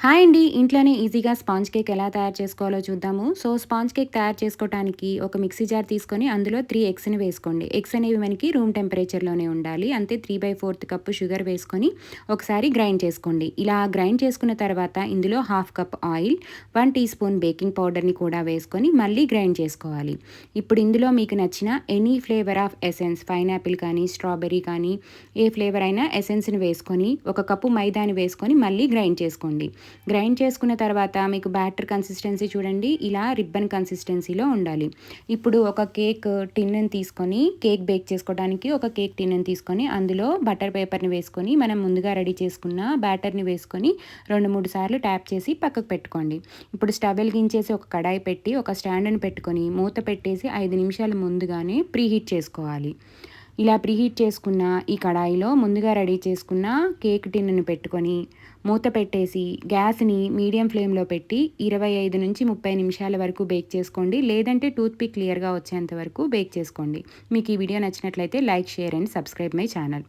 Hi అండి. ఇంట్లోనే ఈజీగా స్పాంజ్ కేక్ ఎలా తయారు చేసుకోవాలో చూద్దాము. స్పాంజ్ కేక్ తయారు చేసుకోవటానికి ఒక మిక్సీ జార్ తీసుకొని అందులో 3 ఎగ్స్‌ని వేసుకోండి. ఎగ్స్ అనేవి మనకి రూమ్ టెంపరేచర్‌లోనే ఉండాలి. అంతే 3/4 కప్పు షుగర్ వేసుకొని ఒకసారి గ్రైండ్ చేసుకోండి. ఇలా గ్రైండ్ చేసుకున్న తర్వాత ఇందులో 1/2 cup oil, 1 teaspoon baking పౌడర్‌ని కూడా వేసుకొని మళ్ళీ గ్రైండ్ చేసుకోవాలి. ఇప్పుడు ఇందులో మీకు నచ్చిన any flavour of essence pineapple కానీ, స్ట్రాబెర్రీ కానీ ఏ ఫ్లేవర్ అయినా ఎసెన్స్‌ని వేసుకొని ఒక కప్పు మైదాని వేసుకొని మళ్ళీ గ్రైండ్ చేసుకోండి. గ్రైండ్ చేసుకున్న తర్వాత మీకు బ్యాటర్ కన్సిస్టెన్సీ చూడండి, ఇలా రిబ్బన్ కన్సిస్టెన్సీలో ఉండాలి. ఇప్పుడు ఒక కేక్ టిన్నుని తీసుకొని కేక్ బేక్ చేసుకోవడానికి ఒక కేక్ టిన్నుని తీసుకొని అందులో బటర్ పేపర్ని వేసుకొని మనం ముందుగా రెడీ చేసుకున్న బ్యాటర్ని వేసుకొని 2-3 సార్లు ట్యాప్ చేసి పక్కకు పెట్టుకోండి. ఇప్పుడు స్టవ్ వెలిగించేసి ఒక కడాయి పెట్టి ఒక స్టాండ్ని పెట్టుకొని మూత పెట్టేసి 5 నిమిషాలు ముందుగానే ప్రీహీట్ చేసుకోవాలి. ఇలా ప్రీహీట్ చేసుకున్న ఈ కడాయిలో ముందుగా రెడీ చేసుకున్న కేక్ టిన్నుని పెట్టుకొని మూత పెట్టేసి గ్యాస్‌ని మీడియం ఫ్లేమ్‌లో పెట్టి 25-30 నిమిషాల వరకు బేక్ చేసుకోండి. లేదంటే టూత్ పిక్ క్లియర్‌గా వచ్చేంత వరకు బేక్ చేసుకోండి. మీకు ఈ వీడియో నచ్చినట్లయితే like, share and subscribe my channel.